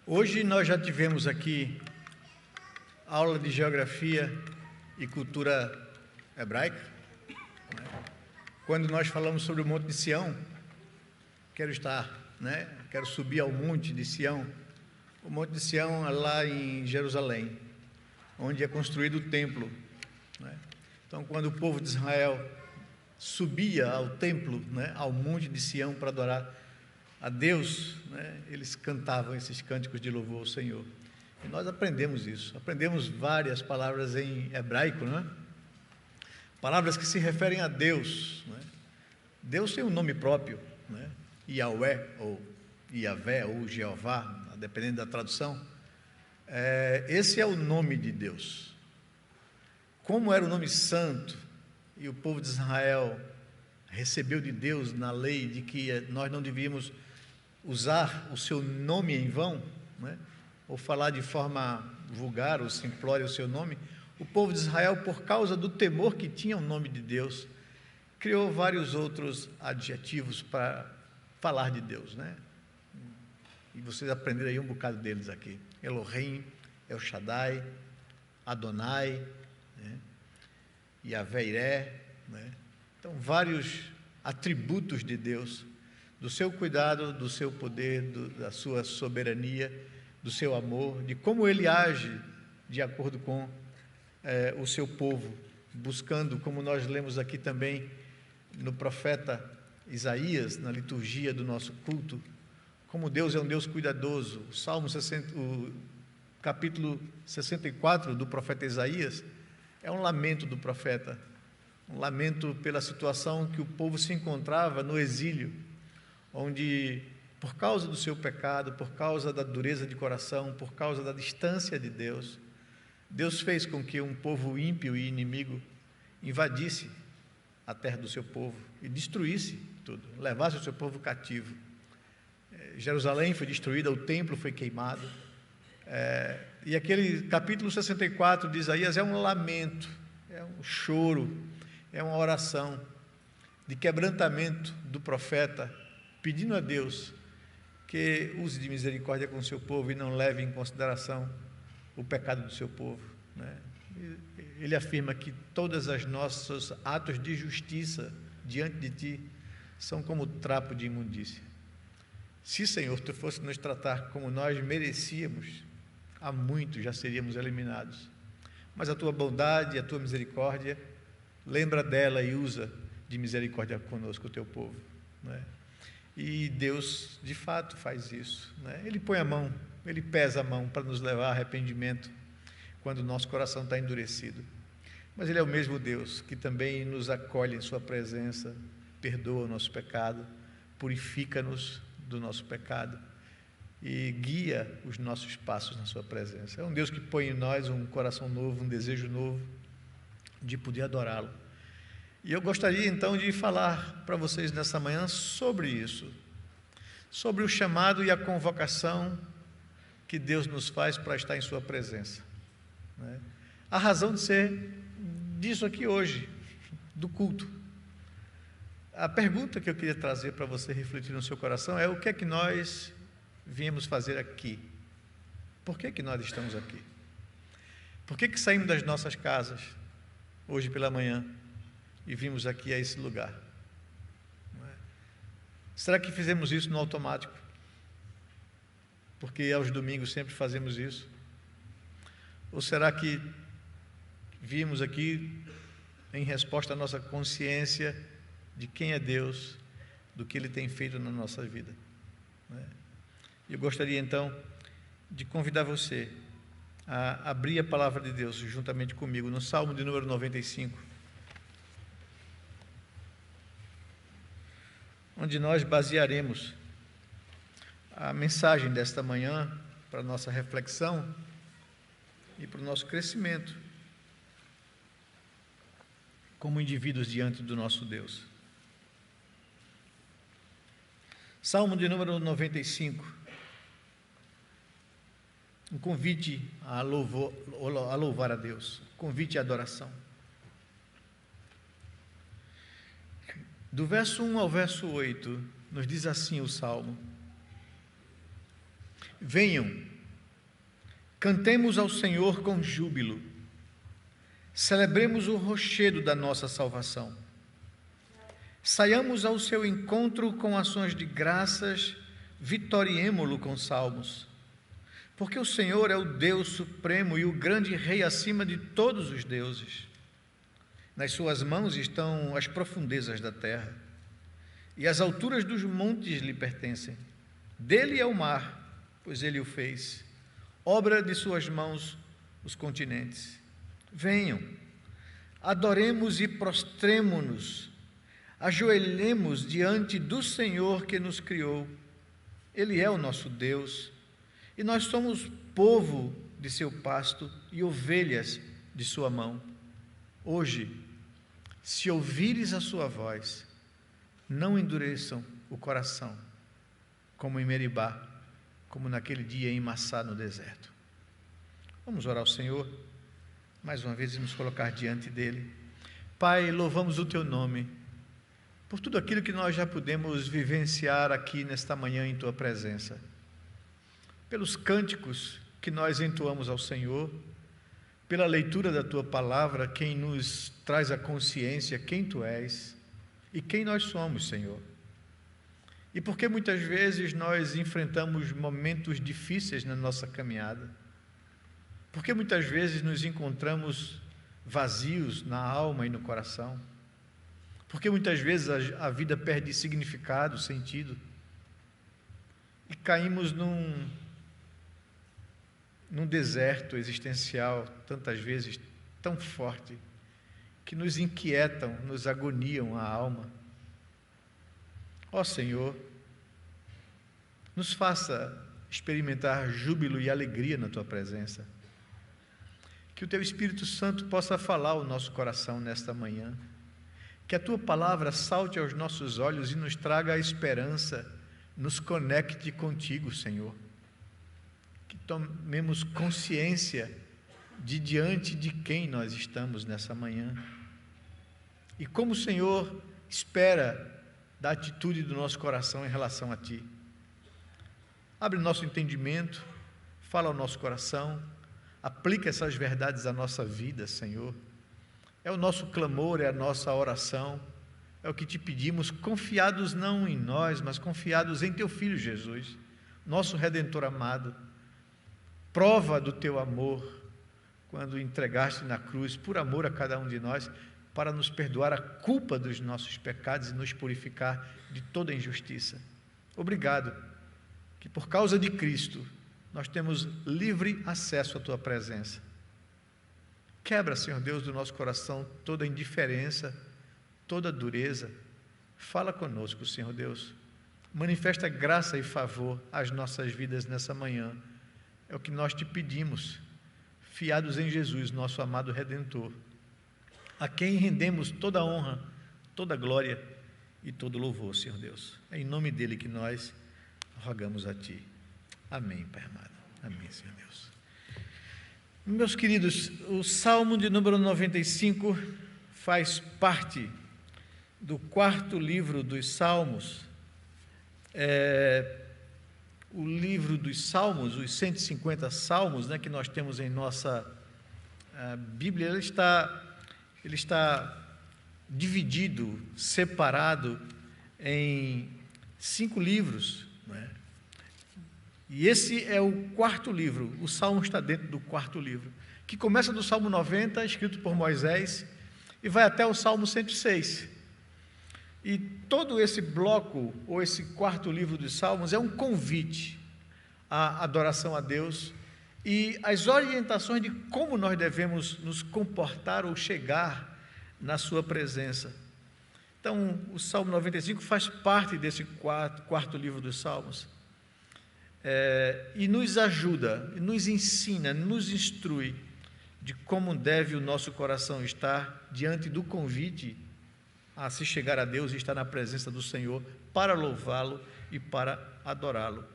Hoje nós já tivemos aqui aula de geografia e cultura hebraica. Quando nós falamos sobre o Monte de Sião, quero subir ao Monte de Sião. O Monte de Sião é lá em Jerusalém, onde é construído o templo. Então, quando o povo de Israel subia ao templo, ao Monte de Sião para adorar a Deus, eles cantavam esses cânticos de louvor ao Senhor. E nós aprendemos isso, aprendemos várias palavras em hebraico, palavras que se referem a Deus. Deus tem um nome próprio, Yahweh, ou Yahvé, ou Jeová, dependendo da tradução. Esse é o nome de Deus. Como era o nome santo, e o povo de Israel recebeu de Deus na lei de que nós não devíamos usar o seu nome em vão, ou falar de forma vulgar ou simplória o seu nome, o povo de Israel, por causa do temor que tinha o nome de Deus, criou vários outros adjetivos para falar de Deus, E vocês aprenderam aí um bocado deles aqui: Elohim, El Shaddai, Adonai, Yahvé Iré, Então, vários atributos de Deus, do seu cuidado, do seu poder, da sua soberania, do seu amor, de como Ele age de acordo com o seu povo, buscando, como nós lemos aqui também no profeta Isaías, na liturgia do nosso culto, como Deus é um Deus cuidadoso. O capítulo 64 do profeta Isaías é um lamento do profeta, um lamento pela situação que o povo se encontrava no exílio, onde, por causa do seu pecado, por causa da dureza de coração, por causa da distância de Deus, Deus fez com que um povo ímpio e inimigo invadisse a terra do seu povo e destruísse tudo, levasse o seu povo cativo. Jerusalém foi destruída, o templo foi queimado, e aquele capítulo 64 de Isaías é um lamento, é um choro, é uma oração de quebrantamento do profeta, pedindo a Deus que use de misericórdia com o seu povo e não leve em consideração o pecado do seu povo. Ele afirma que todos os nossos atos de justiça diante de Ti são como trapo de imundícia. Se, Senhor, Tu fosse nos tratar como nós merecíamos, há muito já seríamos eliminados. Mas a Tua bondade e a Tua misericórdia, lembra dela e usa de misericórdia conosco, o Teu povo. E Deus, de fato, faz isso. Ele põe a mão, Ele pesa a mão para nos levar a arrependimento, quando o nosso coração está endurecido. Mas Ele é o mesmo Deus que também nos acolhe em Sua presença, perdoa o nosso pecado, purifica-nos do nosso pecado e guia os nossos passos na Sua presença. É um Deus que põe em nós um coração novo, um desejo novo de poder adorá-lo. E eu gostaria então de falar para vocês nessa manhã sobre isso, sobre o chamado e a convocação que Deus nos faz para estar em Sua presença. A razão de ser disso aqui hoje, do culto. A pergunta que eu queria trazer para você refletir no seu coração é: o que é que nós viemos fazer aqui? Por que nós estamos aqui? Por que saímos das nossas casas hoje pela manhã e vimos aqui a esse lugar? Será que fizemos isso no automático? Porque aos domingos sempre fazemos isso? Ou será que vimos aqui em resposta à nossa consciência de quem é Deus, do que Ele tem feito na nossa vida? Eu gostaria então de convidar você a abrir a palavra de Deus juntamente comigo no Salmo de número 95, onde nós basearemos a mensagem desta manhã para a nossa reflexão e para o nosso crescimento como indivíduos diante do nosso Deus. Salmo de número 95, um convite a louvar a Deus, convite à adoração. Do verso 1 ao verso 8, nos diz assim o Salmo: Venham, Cantemos ao Senhor com júbilo. Celebremos o rochedo da nossa salvação. Saiamos ao seu encontro com ações de graças, vitoriemo-lo com salmos. Porque o Senhor é o Deus supremo e o grande Rei acima de todos os deuses. Nas suas mãos estão as profundezas da terra, e as alturas dos montes lhe pertencem. Dele é o mar, pois ele o fez, obra de suas mãos os continentes. Venham, adoremos e prostremo-nos, ajoelhemos diante do Senhor que nos criou. Ele é o nosso Deus, e nós somos povo de seu pasto e ovelhas de sua mão. Hoje, se ouvires a sua voz, não endureçam o coração, como em Meribá, como naquele dia em Massá no deserto. Vamos orar ao Senhor, mais uma vez, e nos colocar diante dEle. Pai, louvamos o Teu nome, por tudo aquilo que nós já pudemos vivenciar aqui nesta manhã em Tua presença, pelos cânticos que nós entoamos ao Senhor, pela leitura da Tua palavra, quem nos traz a consciência quem Tu és e quem nós somos, Senhor. E porque muitas vezes nós enfrentamos momentos difíceis na nossa caminhada, porque muitas vezes nos encontramos vazios na alma e no coração, porque muitas vezes a vida perde significado, sentido, e caímos num deserto existencial, tantas vezes tão forte, que nos inquietam, nos agoniam a alma. Ó Senhor, nos faça experimentar júbilo e alegria na Tua presença. Que o Teu Espírito Santo possa falar ao nosso coração nesta manhã. Que a Tua palavra salte aos nossos olhos e nos traga a esperança, nos conecte contigo, Senhor. Que tomemos consciência de diante de quem nós estamos nessa manhã. E como o Senhor espera da atitude do nosso coração em relação a Ti. Abre nosso entendimento, fala ao nosso coração, aplica essas verdades à nossa vida, Senhor. É o nosso clamor, é a nossa oração, é o que Te pedimos, confiados não em nós, mas confiados em Teu Filho Jesus, nosso Redentor amado, prova do Teu amor, quando entregaste na cruz, por amor a cada um de nós, para nos perdoar a culpa dos nossos pecados e nos purificar de toda injustiça. Obrigado, que por causa de Cristo, nós temos livre acesso à Tua presença. Quebra, Senhor Deus, do nosso coração toda indiferença, toda dureza. Fala conosco, Senhor Deus. Manifesta graça e favor às nossas vidas nessa manhã. É o que nós Te pedimos, fiados em Jesus, nosso amado Redentor, a quem rendemos toda a honra, toda a glória e todo o louvor, Senhor Deus. É em nome dEle que nós rogamos a Ti. Amém, Pai amado. Amém, Senhor Deus. Meus queridos, o Salmo de número 95 faz parte do quarto livro dos Salmos. O livro dos Salmos, os 150 Salmos, que nós temos em nossa Bíblia, ele está dividido, separado em 5 livros, E esse é o quarto livro, o Salmo está dentro do quarto livro, que começa do Salmo 90, escrito por Moisés, e vai até o Salmo 106. E todo esse bloco, ou esse quarto livro dos Salmos, é um convite à adoração a Deus e as orientações de como nós devemos nos comportar ou chegar na sua presença. Então, o Salmo 95 faz parte desse quarto livro dos Salmos. E nos ajuda, nos ensina, nos instrui de como deve o nosso coração estar diante do convite a se chegar a Deus e estar na presença do Senhor para louvá-lo e para adorá-lo.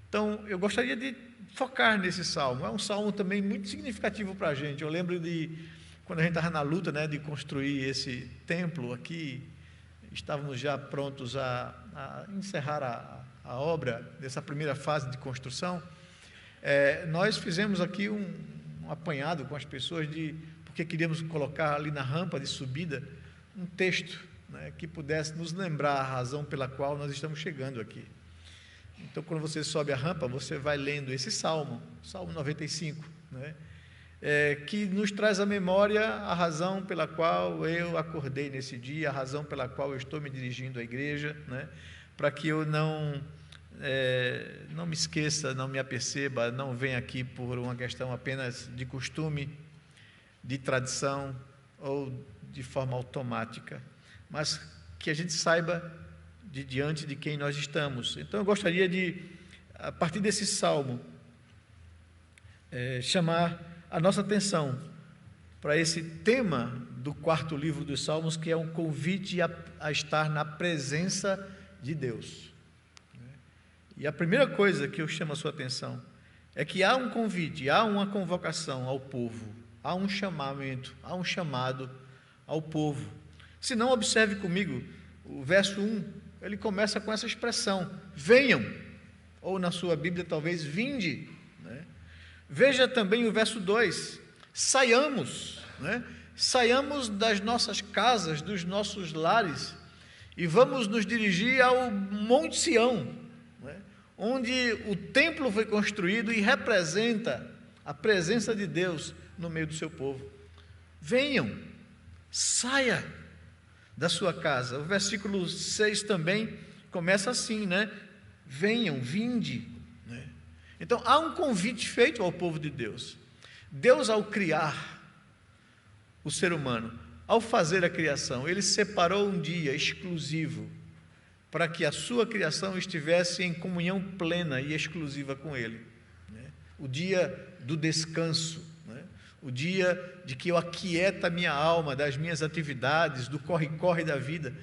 Então, eu gostaria de focar nesse salmo. É um salmo também muito significativo para a gente. Eu lembro de quando a gente estava na luta, de construir esse templo aqui, estávamos já prontos a encerrar a obra dessa primeira fase de construção. Nós fizemos aqui um apanhado com as pessoas, porque queríamos colocar ali na rampa de subida um texto, né, que pudesse nos lembrar a razão pela qual nós estamos chegando aqui. Então, quando você sobe a rampa, você vai lendo esse Salmo 95, né, que nos traz à memória a razão pela qual eu acordei nesse dia, a razão pela qual eu estou me dirigindo à igreja, né, para que eu não me esqueça, não me aperceba, não venha aqui por uma questão apenas de costume, de tradição ou de forma automática, mas que a gente saiba diante de quem nós estamos. Então eu gostaria de, a partir desse salmo, chamar a nossa atenção para esse tema do 4º livro dos Salmos, que é um convite a estar na presença de Deus. E a primeira coisa que eu chamo a sua atenção é que há um convite, há uma convocação ao povo, há um chamamento, há um chamado ao povo. Se não, observe comigo, o verso 1, ele começa com essa expressão, venham, ou na sua Bíblia talvez, vinde, né? Veja também o verso 2, saiamos, né? Saiamos das nossas casas, dos nossos lares, e vamos nos dirigir ao Monte Sião, né? Onde o templo foi construído e representa a presença de Deus no meio do seu povo. Venham, saia da sua casa. O versículo 6 também começa assim, né? Venham, vinde, né? Então, há um convite feito ao povo de Deus. Deus, ao criar o ser humano, ao fazer a criação, Ele separou um dia exclusivo para que a sua criação estivesse em comunhão plena e exclusiva com Ele, né? O dia do descanso, né? O dia de que eu aquieto a minha alma das minhas atividades, do corre-corre da vida,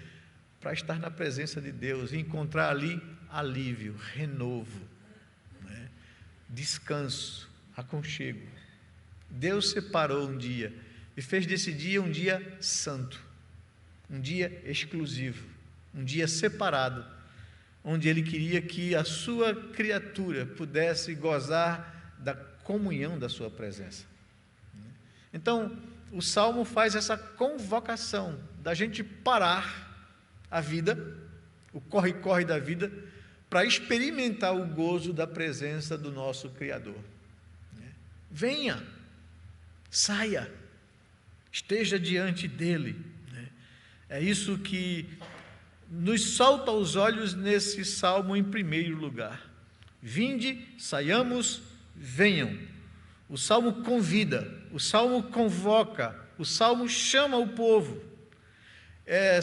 para estar na presença de Deus e encontrar ali alívio, renovo, né? Descanso, aconchego. Deus separou um dia e fez desse dia um dia santo, um dia exclusivo, um dia separado, onde Ele queria que a sua criatura pudesse gozar da comunhão da sua presença. Então, o Salmo faz essa convocação da gente parar a vida, o corre-corre da vida, para experimentar o gozo da presença do nosso Criador. Venha, saia, esteja diante dEle. É isso que nos salta aos olhos nesse Salmo em primeiro lugar. Vinde, saiamos, venham. O Salmo convida, o Salmo convoca, o Salmo chama o povo.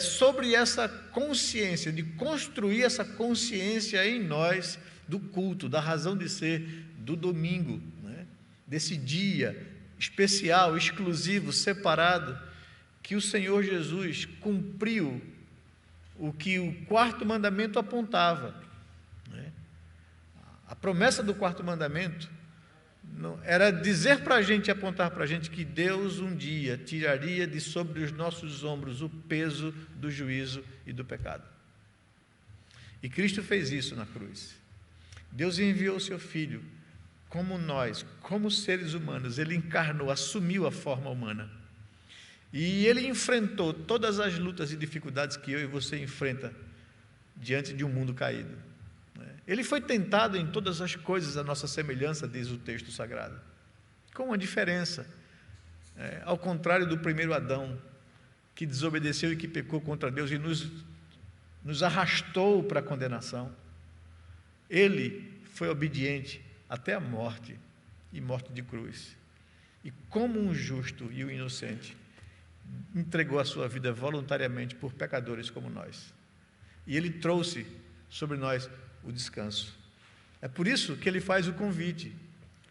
Sobre essa consciência, de construir essa consciência em nós do culto, da razão de ser do domingo, né? Desse dia especial, exclusivo, separado, que o Senhor Jesus cumpriu o que o 4º mandamento apontava, né? A promessa do 4º mandamento era dizer para a gente, apontar para a gente que Deus um dia tiraria de sobre os nossos ombros o peso do juízo e do pecado. E Cristo fez isso na cruz. Deus enviou o seu Filho, como nós, como seres humanos, Ele encarnou, assumiu a forma humana. E Ele enfrentou todas as lutas e dificuldades que eu e você enfrenta diante de um mundo caído. Ele foi tentado em todas as coisas à nossa semelhança, diz o texto sagrado, com uma diferença, ao contrário do primeiro Adão, que desobedeceu e que pecou contra Deus e nos arrastou para a condenação. Ele foi obediente até a morte, e morte de cruz, e como um justo e um inocente, entregou a sua vida voluntariamente por pecadores como nós, e Ele trouxe sobre nós o descanso. É por isso que Ele faz o convite: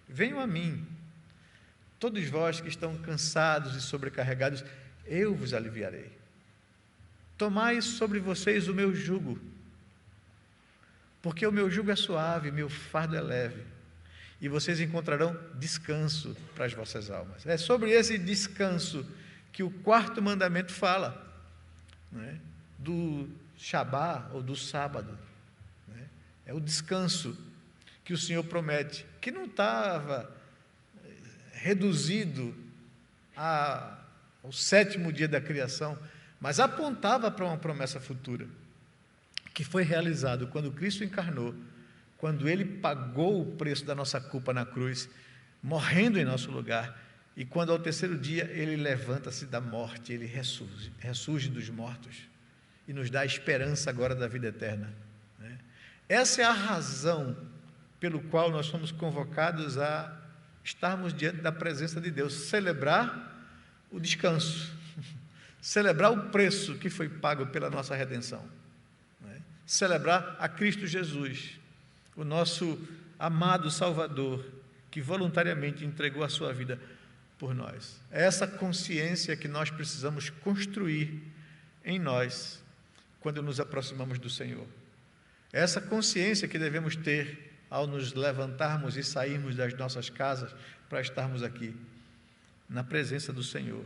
venham a mim, todos vós que estão cansados e sobrecarregados, eu vos aliviarei. Tomai sobre vocês o meu jugo, porque o meu jugo é suave, meu fardo é leve, e vocês encontrarão descanso para as vossas almas. É sobre esse descanso que o 4º mandamento fala, né? Do Shabá ou do sábado. É o descanso que que o Senhor promete, que não estava reduzido ao 7º dia da criação, mas apontava para uma promessa futura, que foi realizado quando Cristo encarnou, quando Ele pagou o preço da nossa culpa na cruz, morrendo em nosso lugar, e quando ao 3º dia Ele levanta-se da morte, Ele ressurge dos mortos, e nos dá a esperança agora da vida eterna. Essa é a razão pelo qual nós somos convocados a estarmos diante da presença de Deus, celebrar o descanso, celebrar o preço que foi pago pela nossa redenção, celebrar a Cristo Jesus, o nosso amado Salvador, que voluntariamente entregou a sua vida por nós. É essa consciência que nós precisamos construir em nós quando nos aproximamos do Senhor. É essa consciência que devemos ter ao nos levantarmos e sairmos das nossas casas para estarmos aqui, na presença do Senhor.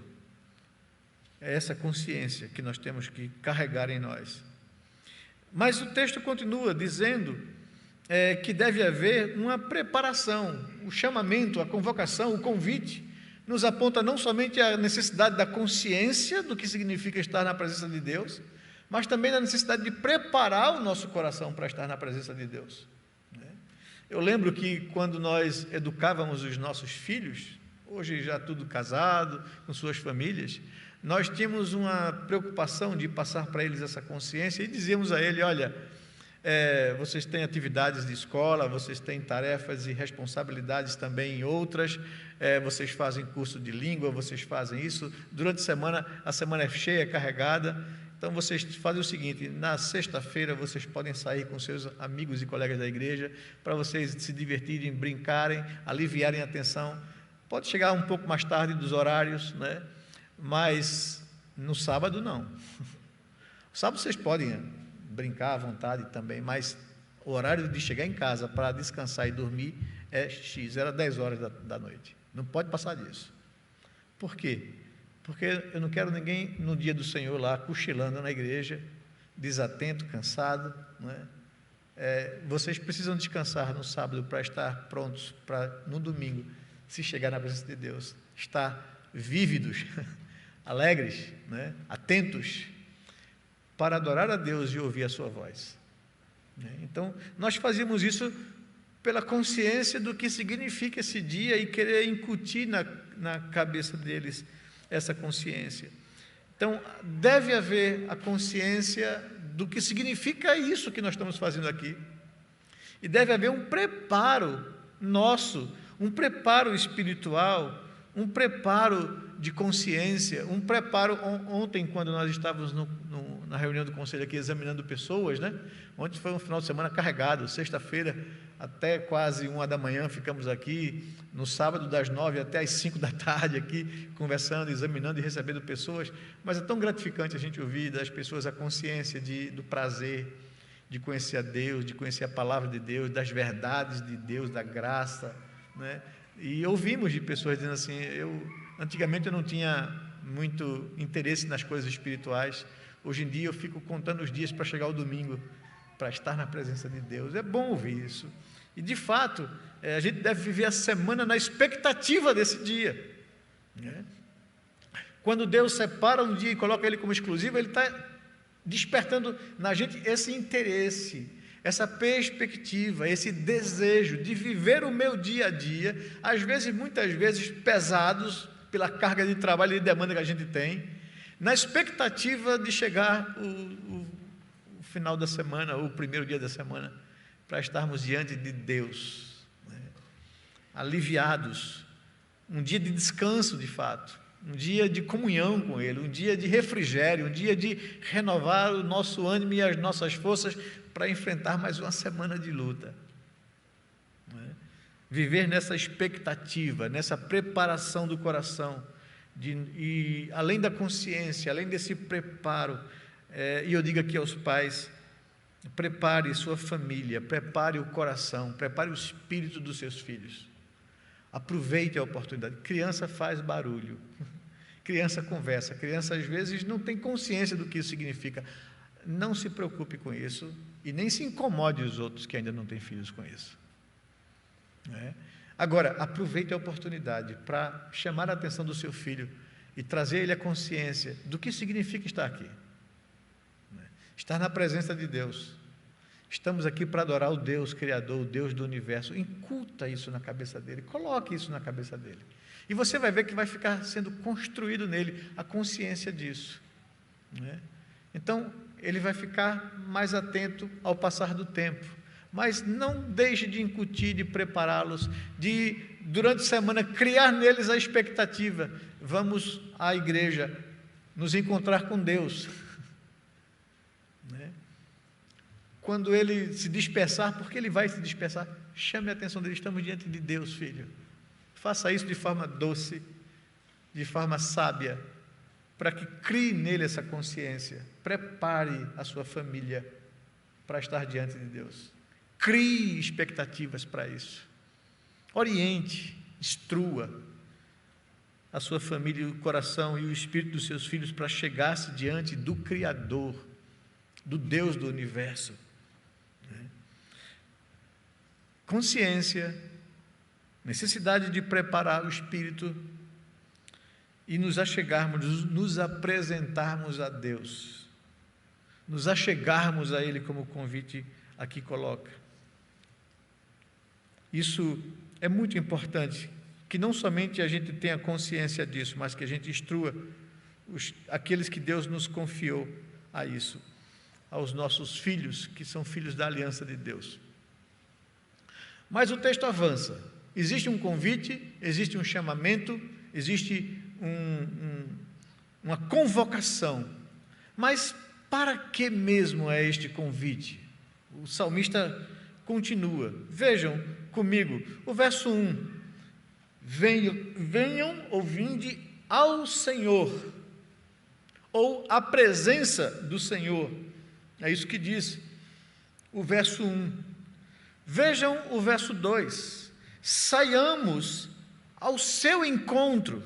É essa consciência que nós temos que carregar em nós. Mas o texto continua dizendo que deve haver uma preparação. O chamamento, a convocação, o convite, nos aponta não somente a necessidade da consciência do que significa estar na presença de Deus, mas também da necessidade de preparar o nosso coração para estar na presença de Deus. Eu lembro que quando nós educávamos os nossos filhos, hoje já tudo casado, com suas famílias, nós tínhamos uma preocupação de passar para eles essa consciência e dizíamos a ele: olha, vocês têm atividades de escola, vocês têm tarefas e responsabilidades também em outras, vocês fazem curso de língua, vocês fazem isso, durante a semana é cheia, é carregada. Então vocês fazem o seguinte: na sexta-feira vocês podem sair com seus amigos e colegas da igreja, para vocês se divertirem, brincarem, aliviarem a tensão. Pode chegar um pouco mais tarde dos horários, mas no sábado não. No sábado vocês podem brincar à vontade também, mas o horário de chegar em casa para descansar e dormir é X, era 10 horas da noite. Não pode passar disso. Por quê? Porque eu não quero ninguém no dia do Senhor lá, cochilando na igreja, desatento, cansado. Vocês precisam descansar no sábado para estar prontos para, no domingo, se chegar na presença de Deus, estar vívidos, alegres, atentos, para adorar a Deus e ouvir a sua voz. Então, nós fazíamos isso pela consciência do que significa esse dia e querer incutir na cabeça deles essa consciência. Então, deve haver a consciência do que significa isso que nós estamos fazendo aqui. E deve haver um preparo nosso, um preparo espiritual, um preparo de consciência, um preparo. Ontem, quando nós estávamos na reunião do conselho aqui, examinando pessoas, ontem foi um final de semana carregado, sexta-feira até quase 1h da manhã ficamos aqui, no sábado das 9 até as 5 da tarde aqui, conversando, examinando e recebendo pessoas, mas é tão gratificante a gente ouvir das pessoas a consciência do prazer de conhecer a Deus, de conhecer a palavra de Deus, das verdades de Deus, da graça, e ouvimos de pessoas dizendo assim: antigamente eu não tinha muito interesse nas coisas espirituais, hoje em dia eu fico contando os dias para chegar ao domingo, para estar na presença de Deus. É bom ouvir isso. E de fato, a gente deve viver a semana na expectativa desse dia. Quando Deus separa um dia e coloca ele como exclusivo, Ele está despertando na gente esse interesse, essa perspectiva, esse desejo de viver o meu dia a dia, às vezes, muitas vezes, pesados pela carga de trabalho e de demanda que a gente tem, na expectativa de chegar o final da semana, ou o primeiro dia da semana, para estarmos diante de Deus, aliviados, um dia de descanso de fato, um dia de comunhão com Ele, um dia de refrigério, um dia de renovar o nosso ânimo e as nossas forças para enfrentar mais uma semana de luta. Viver nessa expectativa, nessa preparação do coração, e além da consciência, além desse preparo, e eu digo aqui aos pais: prepare sua família, prepare o coração, prepare o espírito dos seus filhos. Aproveite a oportunidade. Criança faz barulho, criança conversa, criança às vezes não tem consciência do que isso significa. Não se preocupe com isso e nem se incomode os outros que ainda não têm filhos com isso. né? Agora, aproveite a oportunidade para chamar a atenção do seu filho e trazer ele à consciência do que significa estar aqui, né? Estar na presença de Deus. Estamos aqui para adorar o Deus Criador, o Deus do Universo. Incuta isso na cabeça dele, coloque isso na cabeça dele. E você vai ver que vai ficar sendo construído nele a consciência disso, né? Então, ele vai ficar mais atento ao passar do tempo. Mas não deixe de incutir, de prepará-los, de, durante a semana, criar neles a expectativa. Vamos à igreja, nos encontrar com Deus. Né? Quando ele se dispersar, porque ele vai se dispersar, chame a atenção dele, estamos diante de Deus, filho. Faça isso de forma doce, de forma sábia, para que crie nele essa consciência. Prepare a sua família para estar diante de Deus. Crie expectativas para isso. Oriente, instrua a sua família, o coração e o espírito dos seus filhos para chegar-se diante do Criador, do Deus do Universo. Consciência, necessidade de preparar o espírito e nos achegarmos, nos apresentarmos a Deus, nos achegarmos a Ele, como o convite aqui coloca. Isso é muito importante, que não somente a gente tenha consciência disso, mas que a gente instrua aqueles que Deus nos confiou a isso, aos nossos filhos, que são filhos da aliança de Deus. Mas o texto avança. Existe um convite, existe um chamamento, existe uma convocação. Mas para que mesmo é este convite? O salmista continua. Vejam comigo, o verso 1. Venham ou vinde ao Senhor, ou à presença do Senhor. É isso que diz o verso 1. Vejam o verso 2. Saiamos ao seu encontro.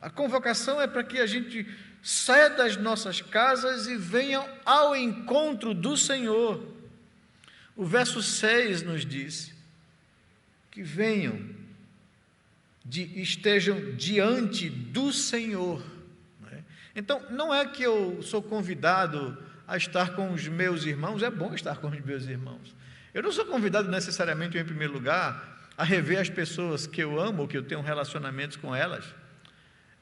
A convocação é para que a gente saia das nossas casas e venha ao encontro do Senhor. O verso 6 nos diz que venham, estejam diante do Senhor. Então, não é que eu sou convidado a estar com os meus irmãos, é bom estar com os meus irmãos. Eu não sou convidado necessariamente, em primeiro lugar, a rever as pessoas que eu amo, ou que eu tenho relacionamentos com elas.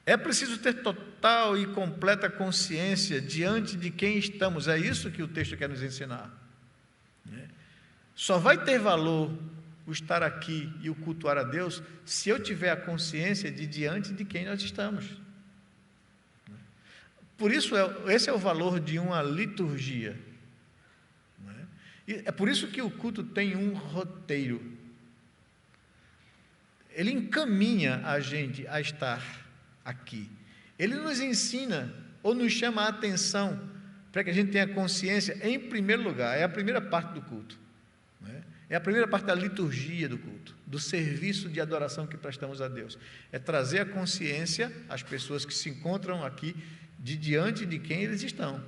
É preciso ter total e completa consciência diante de quem estamos. É isso que o texto quer nos ensinar. Só vai ter valor o estar aqui e o cultuar a Deus se eu tiver a consciência de diante de quem nós estamos. Por isso, esse é o valor de uma liturgia. E é por isso que o culto tem um roteiro. Ele encaminha a gente a estar aqui. Ele nos ensina ou nos chama a atenção para que a gente tenha consciência, em primeiro lugar, é a primeira parte do culto. É a primeira parte da liturgia do culto, do serviço de adoração que prestamos a Deus. É trazer a consciência às pessoas que se encontram aqui de diante de quem eles estão.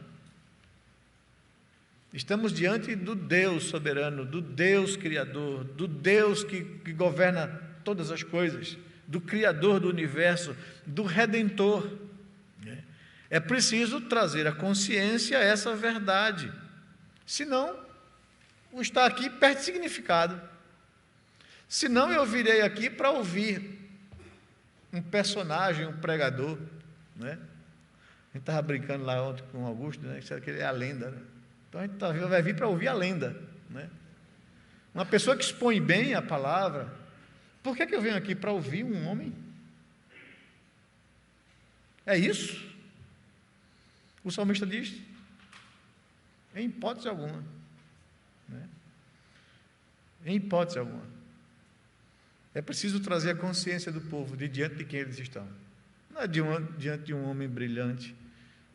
Estamos diante do Deus soberano, do Deus criador, do Deus que governa todas as coisas, do Criador do universo, do Redentor. É preciso trazer a consciência a essa verdade, senão o estar aqui perde significado. Senão eu virei aqui para ouvir um personagem, um pregador, né? A gente estava brincando lá ontem com o Augusto, né? Que ele é a lenda, né? Então a gente vai vir para ouvir a lenda, né? Uma pessoa que expõe bem a palavra. Por que eu venho aqui para ouvir um homem? É isso? O salmista diz, em hipótese alguma. Em hipótese alguma. É preciso trazer a consciência do povo de diante de quem eles estão. Não é diante de um homem brilhante,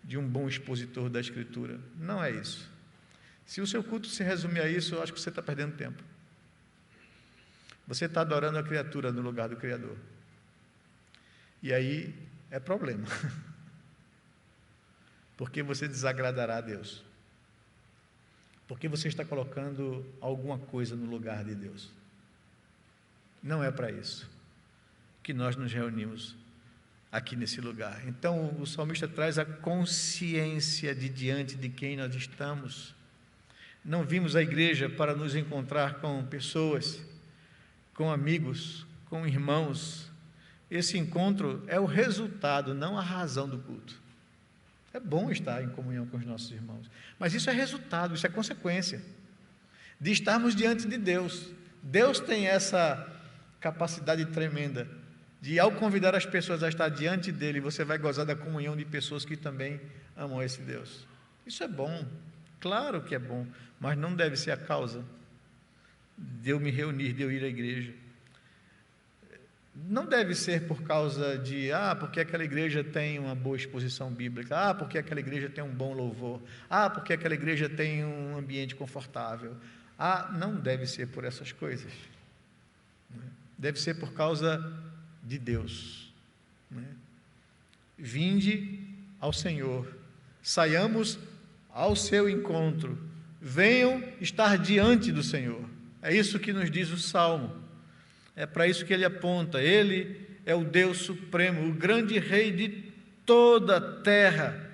de um bom expositor da Escritura. Não é isso. Se o seu culto se resumir a isso, eu acho que você está perdendo tempo. Você está adorando a criatura no lugar do Criador. E aí é problema. Porque você desagradará a Deus. Porque você está colocando alguma coisa no lugar de Deus. Não é para isso que nós nos reunimos aqui nesse lugar. Então, o salmista traz a consciência de diante de quem nós estamos. Não vimos a igreja para nos encontrar com pessoas, com amigos, com irmãos. Esse encontro é o resultado, não a razão do culto. É bom estar em comunhão com os nossos irmãos, mas isso é resultado, isso é consequência de estarmos diante de Deus. Deus tem essa capacidade tremenda de, ao convidar as pessoas a estar diante dele, você vai gozar da comunhão de pessoas que também amam esse Deus. Isso é bom, claro que é bom, mas não deve ser a causa de eu me reunir, de eu ir à igreja. Não deve ser por causa de, porque aquela igreja tem uma boa exposição bíblica, porque aquela igreja tem um bom louvor, porque aquela igreja tem um ambiente confortável. Não deve ser por essas coisas. Deve ser por causa de Deus. Vinde ao Senhor, saiamos ao seu encontro, venham estar diante do Senhor. É isso que nos diz o Salmo. É para isso que ele aponta. Ele é o Deus supremo, o grande rei de toda a terra.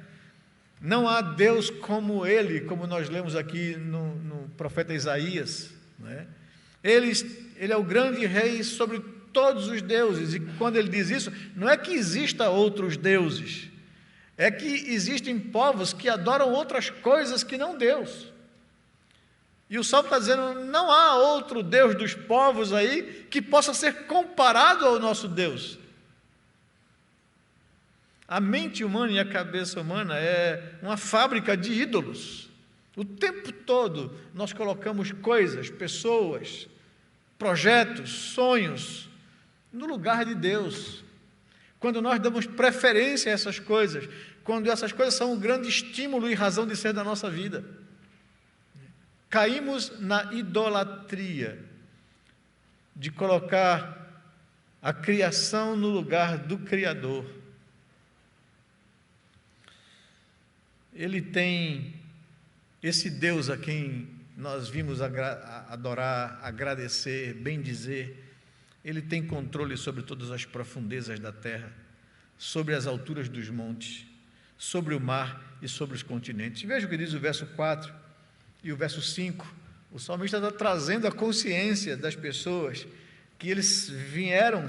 Não há Deus como ele, como nós lemos aqui no profeta Isaías, Ele é o grande rei sobre todos os deuses, e quando ele diz isso, não é que exista outros deuses, é que existem povos que adoram outras coisas que não Deus. E o Salmo está dizendo, não há outro Deus dos povos aí que possa ser comparado ao nosso Deus. A mente humana e a cabeça humana é uma fábrica de ídolos. O tempo todo nós colocamos coisas, pessoas, projetos, sonhos no lugar de Deus. Quando nós damos preferência a essas coisas, quando essas coisas são um grande estímulo e razão de ser da nossa vida. Caímos na idolatria de colocar a criação no lugar do Criador. Ele tem esse Deus a quem nós vimos adorar, agradecer, bendizer. Ele tem controle sobre todas as profundezas da terra, sobre as alturas dos montes, sobre o mar e sobre os continentes. Veja o que diz o verso 4 e o verso 5. O salmista está trazendo a consciência das pessoas que eles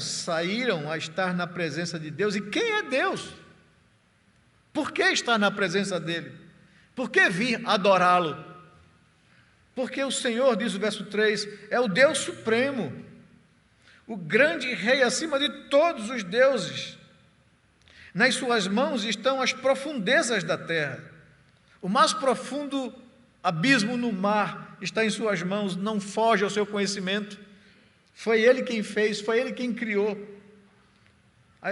saíram a estar na presença de Deus. E quem é Deus? Por que estar na presença dele? Por que vir adorá-lo? Porque o Senhor, diz o verso 3, é o Deus supremo, o grande rei acima de todos os deuses. Nas suas mãos estão as profundezas da terra. O mais profundo abismo no mar está em suas mãos, não foge ao seu conhecimento. Foi ele quem fez, foi ele quem criou.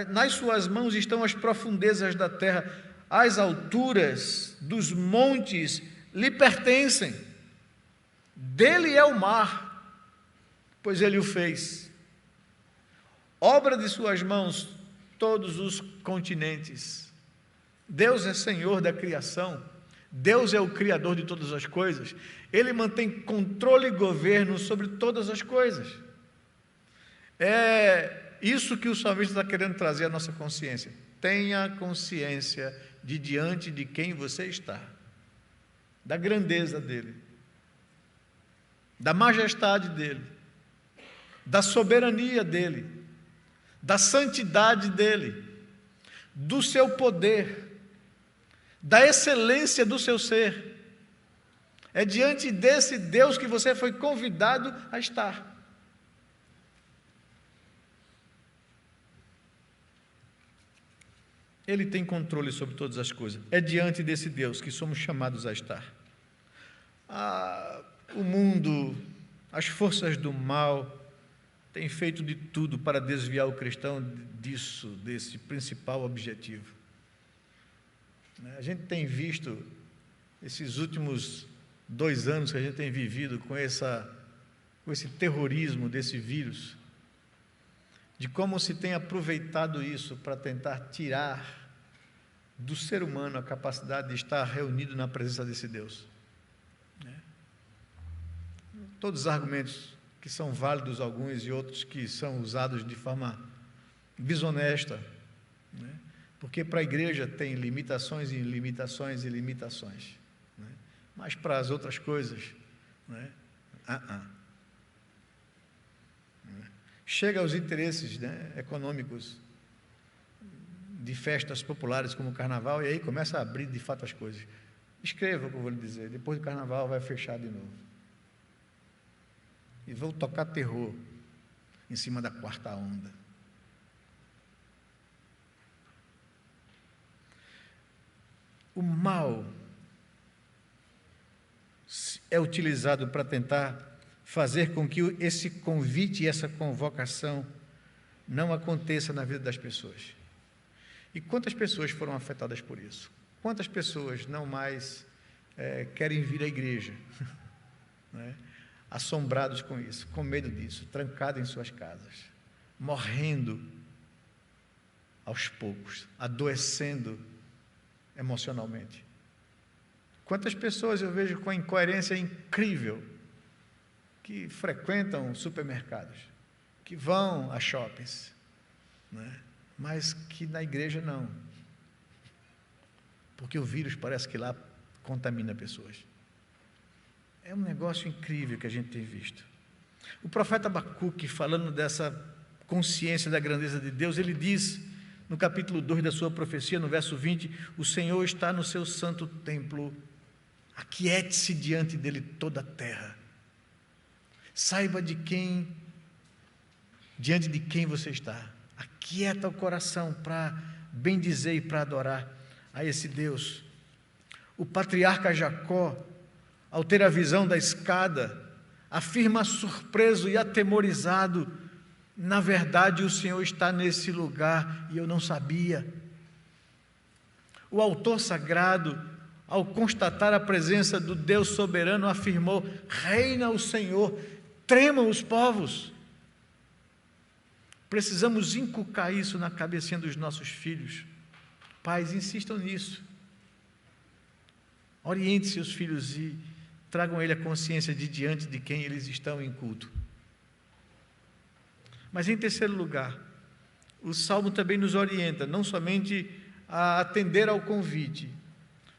Nas suas mãos estão as profundezas da terra, as alturas dos montes lhe pertencem. Dele é o mar, pois ele o fez. Obra de suas mãos todos os continentes. Deus é Senhor da criação. Deus é o Criador de todas as coisas. Ele mantém controle e governo sobre todas as coisas. É isso que o salmista está querendo trazer à nossa consciência. Tenha consciência de diante de quem você está, da grandeza dele, da majestade dele, da soberania dele, da santidade dele, do seu poder, da excelência do seu ser. É diante desse Deus que você foi convidado a estar. Ele tem controle sobre todas as coisas. É diante desse Deus que somos chamados a estar. O mundo, as forças do mal, têm feito de tudo para desviar o cristão desse principal objetivo. A gente tem visto, esses últimos 2 anos que a gente tem vivido com esse terrorismo desse vírus, de como se tem aproveitado isso para tentar tirar do ser humano a capacidade de estar reunido na presença desse Deus. Todos os argumentos que são válidos alguns e outros que são usados de forma desonesta, né? Porque para a igreja tem limitações e limitações e limitações, né? Mas para as outras coisas, né? Chega aos interesses, né, econômicos de festas populares como o carnaval, e aí começa a abrir de fato as coisas. Escreva o que eu vou lhe dizer, depois do carnaval vai fechar de novo. E vão tocar terror em cima da quarta onda. O mal é utilizado para tentar fazer com que esse convite e essa convocação não aconteça na vida das pessoas. E quantas pessoas foram afetadas por isso? Quantas pessoas não mais querem vir à igreja, né? Assombrados com isso, com medo disso, trancados em suas casas, morrendo aos poucos, adoecendo emocionalmente. Quantas pessoas eu vejo com incoerência incrível, que frequentam supermercados, que vão a shoppings, né? Mas que na igreja não, porque o vírus parece que lá contamina pessoas. É um negócio incrível que a gente tem visto. O profeta Abacuque, falando dessa consciência da grandeza de Deus, ele diz, no capítulo 2 da sua profecia, no verso 20, o Senhor está no seu santo templo, aquiete-se diante dele toda a terra. Saiba diante de quem você está. Aquieta o coração para bendizer e para adorar a esse Deus. O patriarca Jacó, ao ter a visão da escada, afirma surpreso e atemorizado: na verdade o Senhor está nesse lugar e eu não sabia. O autor sagrado, ao constatar a presença do Deus soberano, afirmou: reina o Senhor, tremam os povos. Precisamos inculcar isso na cabecinha dos nossos filhos. Pais, insistam nisso. Oriente seus filhos e tragam ele a consciência de diante de quem eles estão em culto. Mas em terceiro lugar, o Salmo também nos orienta, não somente a atender ao convite,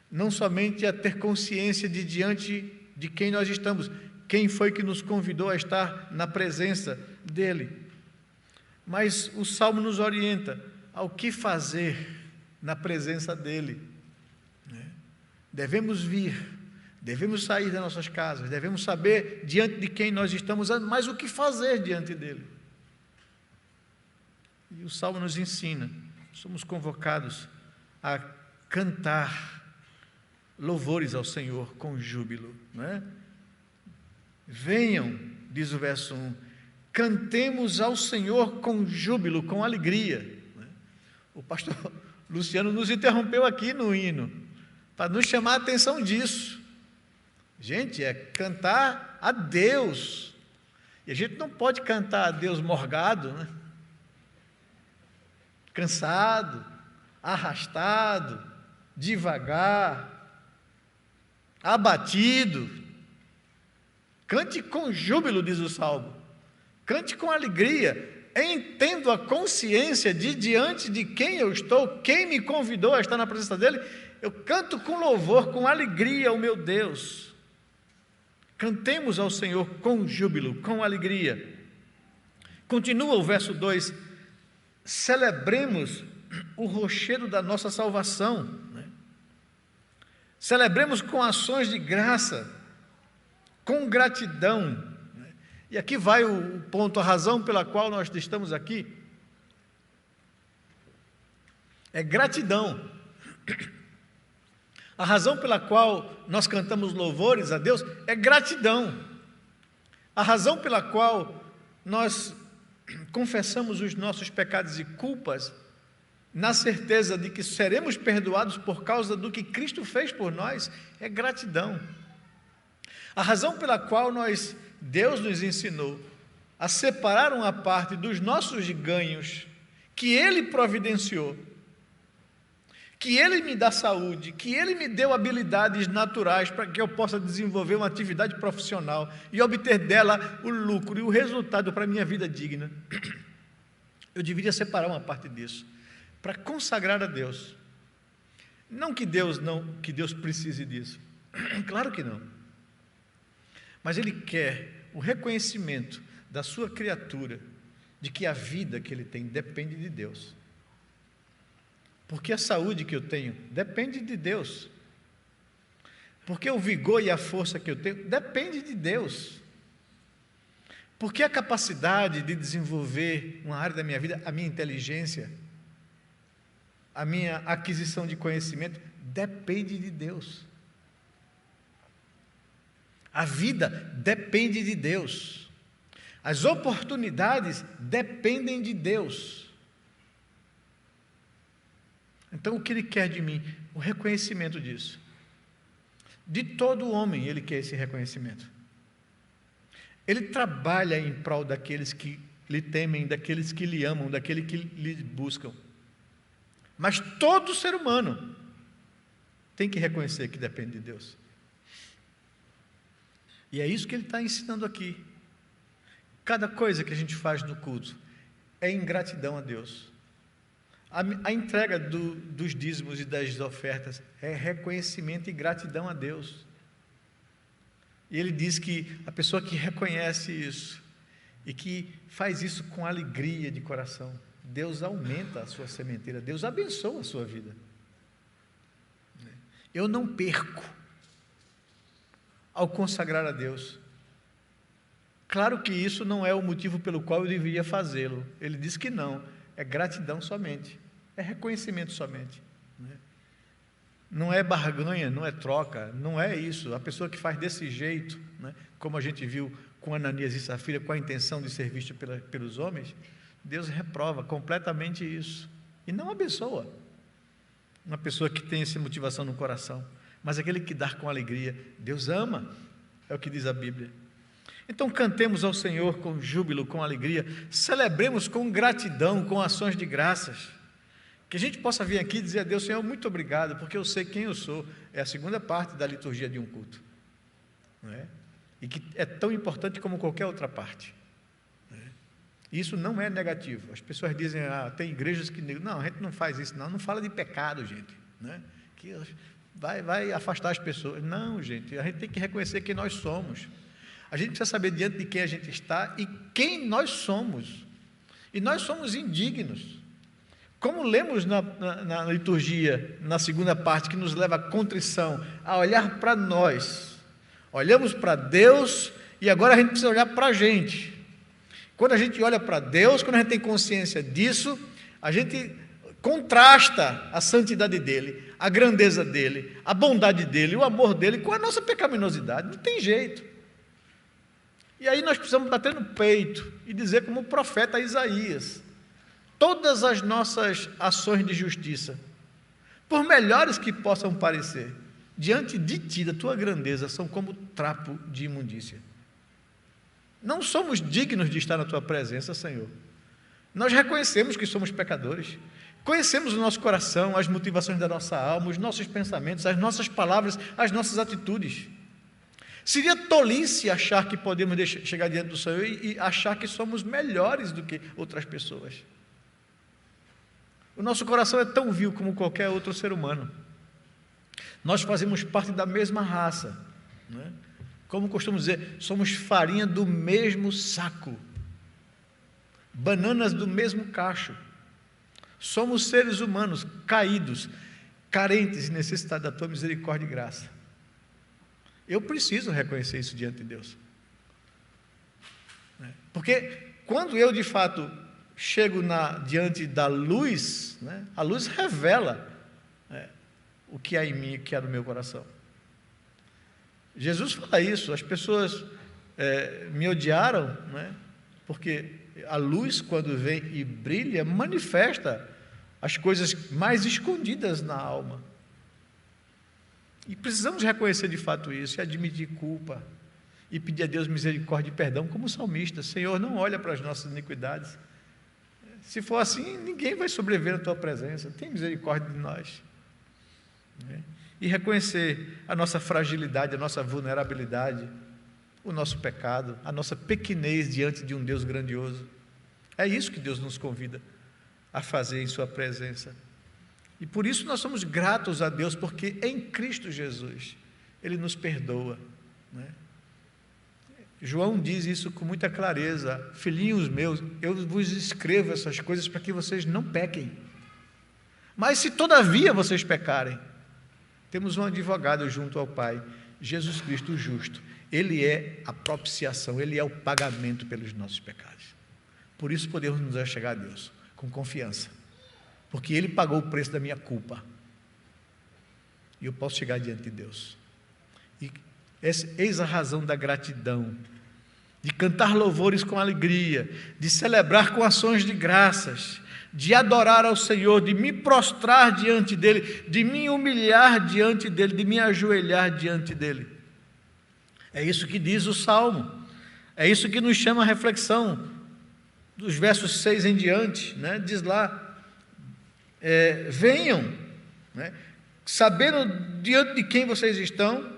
não somente a ter consciência de diante de quem nós estamos, quem foi que nos convidou a estar na presença dEle, mas o Salmo nos orienta ao que fazer na presença dEle. Devemos vir, devemos sair das nossas casas, devemos saber diante de quem nós estamos, mas o que fazer diante dEle. E o Salmo nos ensina, somos convocados a cantar louvores ao Senhor com júbilo, não é? Venham, diz o verso 1, cantemos ao Senhor com júbilo, com alegria. O pastor Luciano nos interrompeu aqui no hino, para nos chamar a atenção disso. Gente, é cantar a Deus, e a gente não pode cantar a Deus morgado, né? Cansado, arrastado, devagar, abatido. Cante com júbilo, diz o Salmo, cante com alegria, entendo a consciência de diante de quem eu estou, quem me convidou a estar na presença dEle, eu canto com louvor, com alegria ao meu Deus. Cantemos ao Senhor com júbilo, com alegria. Continua o verso 2, celebremos o rochedo da nossa salvação, né? Celebremos com ações de graça, com gratidão, né? E aqui vai o ponto, a razão pela qual nós estamos aqui, é gratidão. A razão pela qual nós cantamos louvores a Deus é gratidão. A razão pela qual nós confessamos os nossos pecados e culpas, na certeza de que seremos perdoados por causa do que Cristo fez por nós, é gratidão. A razão pela qual Deus nos ensinou a separar uma parte dos nossos ganhos, que Ele providenciou, que Ele me dá saúde, que Ele me deu habilidades naturais para que eu possa desenvolver uma atividade profissional e obter dela o lucro e o resultado para a minha vida digna, eu deveria separar uma parte disso para consagrar a Deus. Não que Deus precise disso, claro que não, mas Ele quer o reconhecimento da sua criatura de que a vida que Ele tem depende de Deus. Porque a saúde que eu tenho depende de Deus. Porque o vigor e a força que eu tenho depende de Deus. Porque a capacidade de desenvolver uma área da minha vida, a minha inteligência, a minha aquisição de conhecimento, depende de Deus. A vida depende de Deus. As oportunidades dependem de Deus. Então, o que Ele quer de mim? O reconhecimento disso. De todo homem, Ele quer esse reconhecimento. Ele trabalha em prol daqueles que lhe temem, daqueles que lhe amam, daqueles que lhe buscam. Mas todo ser humano tem que reconhecer que depende de Deus. E é isso que Ele está ensinando aqui. Cada coisa que a gente faz no culto é em gratidão a Deus. A entrega dos dízimos e das ofertas é reconhecimento e gratidão a Deus. E Ele diz que a pessoa que reconhece isso e que faz isso com alegria de coração, Deus aumenta a sua sementeira, Deus abençoa a sua vida. Eu não perco ao consagrar a Deus. Claro que isso não é o motivo pelo qual eu deveria fazê-lo. Ele diz que não, é gratidão somente, é reconhecimento somente. Não é barganha, não é troca, não é isso. A pessoa que faz desse jeito, como a gente viu com Ananias e Safira, com a intenção de ser visto pelos homens, Deus reprova completamente isso e não abençoa uma pessoa que tem essa motivação no coração. Mas aquele que dá com alegria, Deus ama, é o que diz a Bíblia. Então cantemos ao Senhor com júbilo, com alegria, celebremos com gratidão, com ações de graças, que a gente possa vir aqui e dizer a Deus: Senhor, muito obrigado, porque eu sei quem eu sou. É a segunda parte da liturgia de um culto, não é? E que é tão importante como qualquer outra parte, não é? Isso não é negativo. As pessoas dizem: tem igrejas que não, a gente não faz isso, não fala de pecado, gente, né? Que vai afastar as pessoas. Não, gente, a gente tem que reconhecer quem nós somos. A gente precisa saber diante de quem a gente está e quem nós somos. E nós somos indignos. Como lemos na liturgia, na segunda parte, que nos leva à contrição, a olhar para nós. Olhamos para Deus e agora a gente precisa olhar para a gente. Quando a gente olha para Deus, quando a gente tem consciência disso, a gente contrasta a santidade dEle, a grandeza dEle, a bondade dEle, o amor dEle com a nossa pecaminosidade. Não tem jeito. E aí nós precisamos bater no peito e dizer como o profeta Isaías: todas as nossas ações de justiça, por melhores que possam parecer, diante de Ti, da Tua grandeza, são como trapo de imundícia. Não somos dignos de estar na Tua presença, Senhor. Nós reconhecemos que somos pecadores, conhecemos o nosso coração, as motivações da nossa alma, os nossos pensamentos, as nossas palavras, as nossas atitudes. Seria tolice achar que podemos chegar diante do Senhor e achar que somos melhores do que outras pessoas. O nosso coração é tão vil como qualquer outro ser humano. Nós fazemos parte da mesma raça, né? Como costumo dizer, somos farinha do mesmo saco, bananas do mesmo cacho. Somos seres humanos caídos, carentes e necessitados da Tua misericórdia e graça. Eu preciso reconhecer isso diante de Deus, porque quando eu de fato chego diante da luz, a luz revela o que há em mim e o que há no meu coração. Jesus fala isso. As pessoas me odiaram, porque a luz, quando vem e brilha, manifesta as coisas mais escondidas na alma. E precisamos reconhecer de fato isso, e admitir culpa, e pedir a Deus misericórdia e perdão, como o salmista: Senhor, não olha para as nossas iniquidades. Se for assim, ninguém vai sobreviver na Tua presença. Tem misericórdia de nós. né? E reconhecer a nossa fragilidade, a nossa vulnerabilidade, o nosso pecado, a nossa pequenez diante de um Deus grandioso. É isso que Deus nos convida a fazer em sua presença. E por isso nós somos gratos a Deus, porque em Cristo Jesus Ele nos perdoa, né? João diz isso com muita clareza: filhinhos meus, eu vos escrevo essas coisas para que vocês não pequem. Mas se todavia vocês pecarem, temos um advogado junto ao Pai, Jesus Cristo o justo. Ele é a propiciação, Ele é o pagamento pelos nossos pecados. Por isso podemos nos achegar a Deus com confiança, porque Ele pagou o preço da minha culpa, e eu posso chegar diante de Deus. E eis a razão da gratidão, de cantar louvores com alegria, de celebrar com ações de graças, de adorar ao Senhor, de me prostrar diante dEle, de me humilhar diante dEle, de me ajoelhar diante dEle. É isso que diz o Salmo, é isso que nos chama a reflexão, dos versos 6 em diante, né? Diz lá, venham, né? Sabendo diante de quem vocês estão,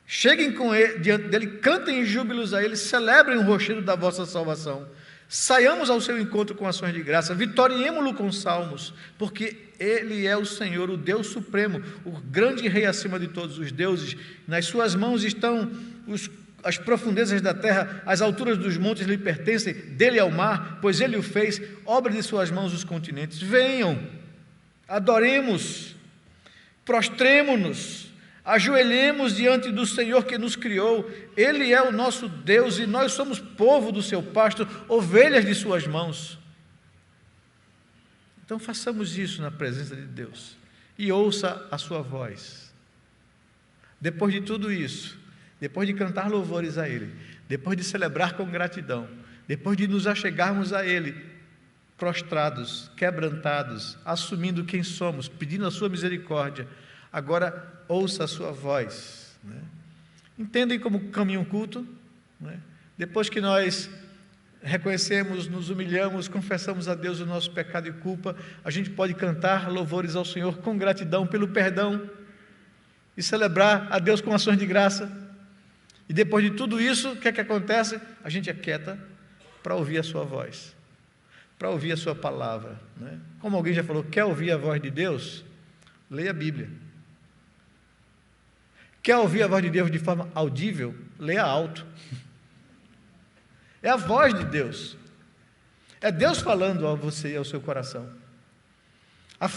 cheguem com ele, diante dele, cantem júbilos a ele, celebrem o rochedo da vossa salvação, saiamos ao seu encontro com ações de graça, vitoriemo-lo com salmos, porque ele é o Senhor, o Deus supremo, o grande rei acima de todos os deuses. Nas suas mãos estão as profundezas da terra, as alturas dos montes lhe pertencem, dele é o mar, pois ele o fez, obra de suas mãos os continentes. Venham, adoremos, prostremo-nos, ajoelhemos diante do Senhor que nos criou. Ele é o nosso Deus e nós somos povo do seu pasto, ovelhas de suas mãos. Então façamos isso na presença de Deus e ouça a sua voz. Depois de tudo isso, depois de cantar louvores a Ele, depois de celebrar com gratidão, depois de nos achegarmos a Ele, prostrados, quebrantados, assumindo quem somos, pedindo a sua misericórdia, agora ouça a sua voz, né? Entendem como caminha um culto, né? Depois que nós reconhecemos, nos humilhamos, confessamos a Deus o nosso pecado e culpa, a gente pode cantar louvores ao Senhor com gratidão pelo perdão e celebrar a Deus com ações de graça. E depois de tudo isso, o que é que acontece? A gente aquieta para ouvir a sua voz, para ouvir a sua palavra, né? Como alguém já falou, quer ouvir a voz de Deus? Leia a Bíblia. Quer ouvir a voz de Deus de forma audível? Leia alto. É a voz de Deus. É Deus falando a você e ao seu coração. A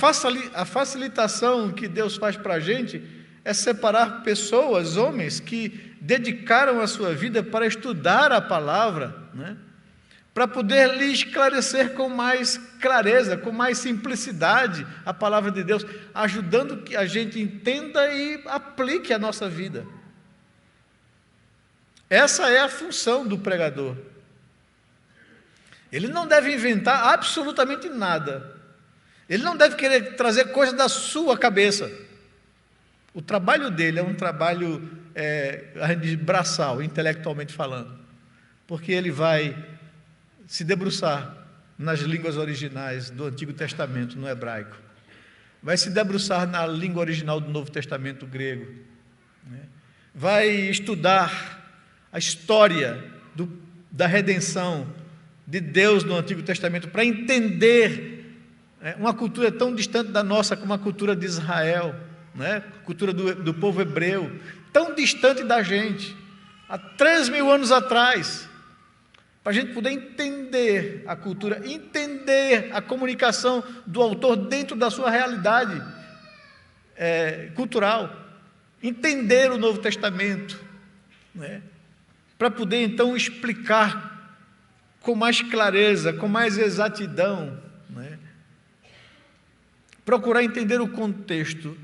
facilitação que Deus faz para a gente é separar pessoas, homens, que dedicaram a sua vida para estudar a palavra, né? Para poder lhe esclarecer com mais clareza, com mais simplicidade a palavra de Deus, ajudando que a gente entenda e aplique a nossa vida. Essa é a função do pregador. Ele não deve inventar absolutamente nada. Ele não deve querer trazer coisas da sua cabeça. O trabalho dele é um trabalho braçal, intelectualmente falando, porque ele vai se debruçar nas línguas originais do Antigo Testamento, no hebraico, vai se debruçar na língua original do Novo Testamento grego, né? Vai estudar a história da redenção de Deus no Antigo Testamento, para entender uma cultura tão distante da nossa como a cultura de Israel, né? A cultura do povo hebreu, tão distante da gente, há 3.000 anos atrás, para a gente poder entender a cultura, entender a comunicação do autor dentro da sua realidade cultural, entender o Novo Testamento, né? Para poder então explicar com mais clareza, com mais exatidão, né? Procurar entender o contexto,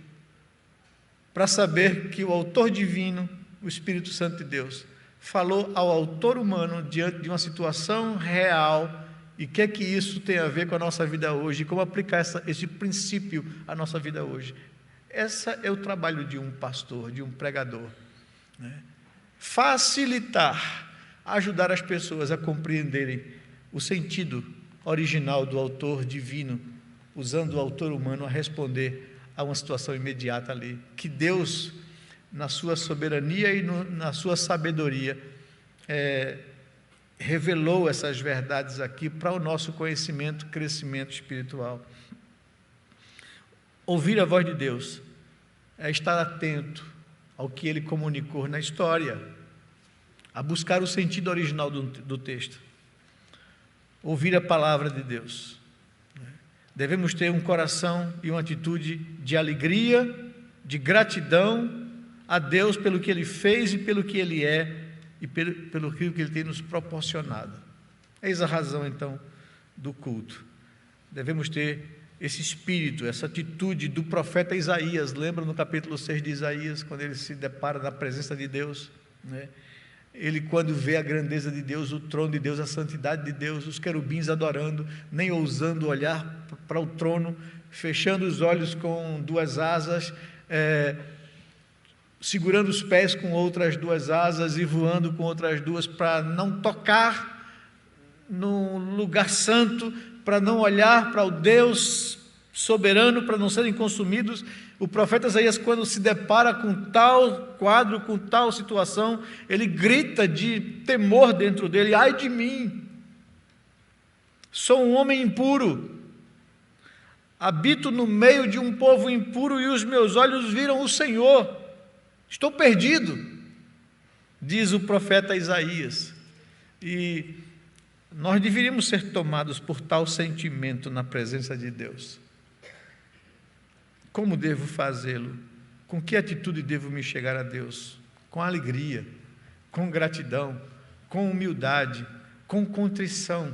para saber que o autor divino, o Espírito Santo de Deus, falou ao autor humano diante de uma situação real, e o que é que isso tem a ver com a nossa vida hoje, e como aplicar esse princípio à nossa vida hoje. Esse é o trabalho de um pastor, de um pregador, né? Facilitar, ajudar as pessoas a compreenderem o sentido original do autor divino, usando o autor humano a responder a uma situação imediata ali, que Deus, na sua soberania e na sua sabedoria, revelou essas verdades aqui para o nosso conhecimento, crescimento espiritual. Ouvir a voz de Deus é estar atento ao que Ele comunicou na história, a buscar o sentido original do texto. Ouvir a palavra de Deus. Devemos ter um coração e uma atitude de alegria, de gratidão a Deus pelo que Ele fez e pelo que Ele é e pelo que Ele tem nos proporcionado. Eis a razão, então, do culto. Devemos ter esse espírito, essa atitude do profeta Isaías. Lembra no capítulo 6 de Isaías, quando ele se depara na presença de Deus, né? Ele, quando vê a grandeza de Deus, o trono de Deus, a santidade de Deus, os querubins adorando, nem ousando olhar para o trono, fechando os olhos com duas asas, segurando os pés com outras duas asas e voando com outras duas, para não tocar no lugar santo, para não olhar para o Deus soberano, para não serem consumidos. O profeta Isaías, quando se depara com tal quadro, com tal situação, ele grita de temor dentro dele: ai de mim, sou um homem impuro, habito no meio de um povo impuro e os meus olhos viram o Senhor, estou perdido, diz o profeta Isaías. E nós deveríamos ser tomados por tal sentimento na presença de Deus. Como devo fazê-lo? Com que atitude devo me chegar a Deus? Com alegria, com gratidão, com humildade, com contrição,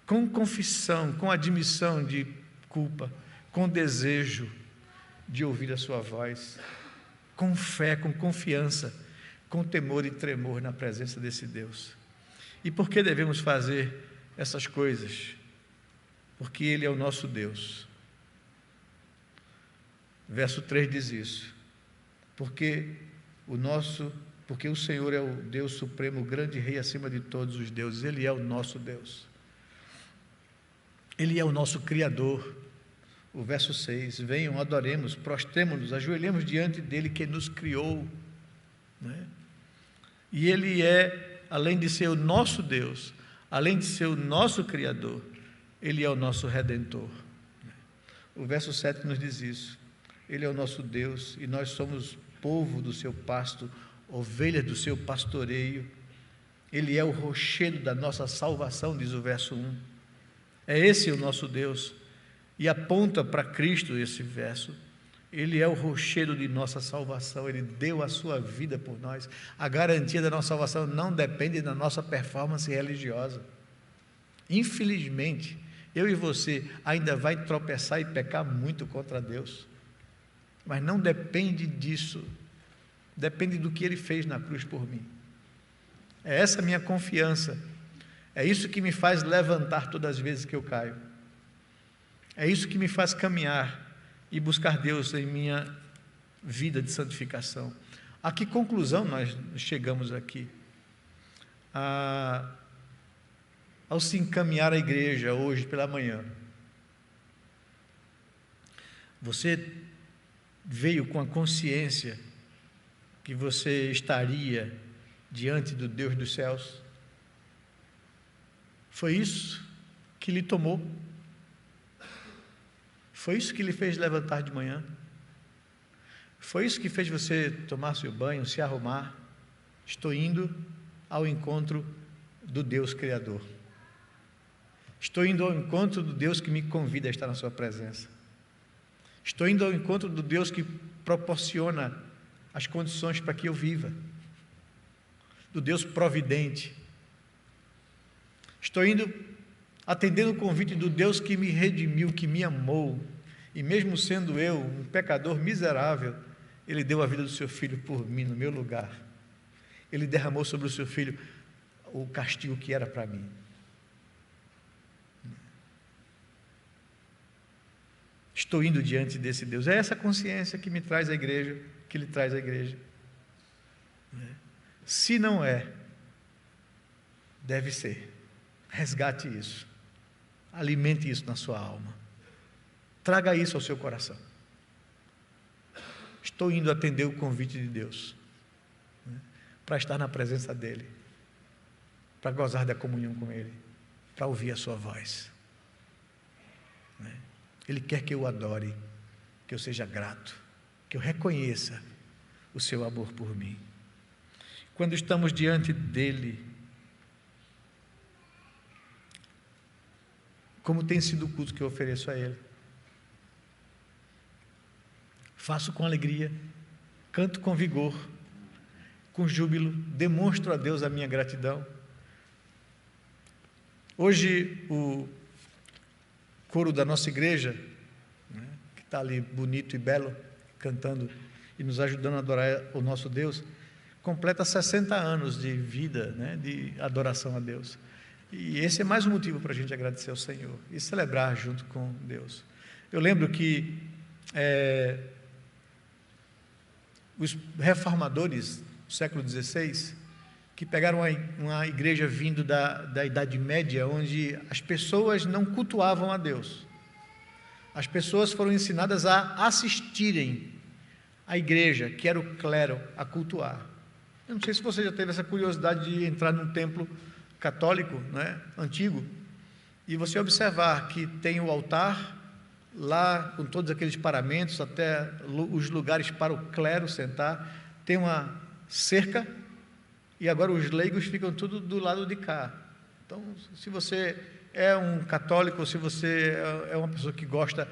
com confissão, com admissão de culpa, com desejo de ouvir a sua voz, com fé, com confiança, com temor e tremor na presença desse Deus. E por que devemos fazer essas coisas? Porque Ele é o nosso Deus. Verso 3 diz isso: porque o Senhor é o Deus supremo, o grande Rei acima de todos os deuses. Ele é o nosso Deus, Ele é o nosso Criador. O verso 6, venham, adoremos, prostremo-nos, ajoelhemos diante dEle que nos criou, né? E Ele é, além de ser o nosso Deus, além de ser o nosso Criador, Ele é o nosso Redentor. O verso 7 nos diz isso: Ele é o nosso Deus e nós somos povo do seu pasto, ovelhas do seu pastoreio. Ele é o rochedo da nossa salvação, diz o verso 1. É esse o nosso Deus, e aponta para Cristo esse verso. Ele é o rochedo de nossa salvação, Ele deu a sua vida por nós. A garantia da nossa salvação não depende da nossa performance religiosa. Infelizmente, eu e você ainda vai tropeçar e pecar muito contra Deus, mas não depende disso, depende do que Ele fez na cruz por mim. É essa a minha confiança, é isso que me faz levantar todas as vezes que eu caio, é isso que me faz caminhar e buscar Deus em minha vida de santificação. A que conclusão nós chegamos aqui? Ao se encaminhar à igreja hoje pela manhã, você veio com a consciência que você estaria diante do Deus dos céus? Foi isso que lhe tomou? Foi isso que lhe fez levantar de manhã? Foi isso que fez você tomar seu banho, se arrumar? Estou indo ao encontro do Deus Criador. Estou indo ao encontro do Deus que me convida a estar na sua presença. Estou indo ao encontro do Deus que proporciona as condições para que eu viva, do Deus providente. Estou indo atendendo o convite do Deus que me redimiu, que me amou, e mesmo sendo eu um pecador miserável, Ele deu a vida do seu Filho por mim, no meu lugar. Ele derramou sobre o seu Filho o castigo que era para mim. Estou indo diante desse Deus. É essa consciência que me traz à igreja, que lhe traz à igreja. Se não é, deve ser. Resgate isso. Alimente isso na sua alma. Traga isso ao seu coração. estou indo atender o convite de Deus, né? Para estar na presença dEle, para gozar da comunhão com Ele, para ouvir a sua voz, né? Ele quer que eu o adore, que eu seja grato, que eu reconheça o seu amor por mim. Quando estamos diante dEle, como tem sido o culto que eu ofereço a Ele? Faço com alegria, canto com vigor, com júbilo, demonstro a Deus a minha gratidão. Hoje o coro da nossa igreja, né, que está ali bonito e belo, cantando e nos ajudando a adorar o nosso Deus, completa 60 anos de vida, né, de adoração a Deus. E esse é mais um motivo para a gente agradecer ao Senhor e celebrar junto com Deus. Eu lembro que os reformadores do século XVI, que pegaram uma igreja vindo da Idade Média, onde as pessoas não cultuavam a Deus. As pessoas foram ensinadas a assistirem à igreja, que era o clero, a cultuar. Eu não sei se você já teve essa curiosidade de entrar num templo católico, né, antigo, e você observar que tem o altar lá com todos aqueles paramentos, até os lugares para o clero sentar, tem uma cerca, e agora os leigos ficam tudo do lado de cá. Então, se você é um católico, ou se você é uma pessoa que gosta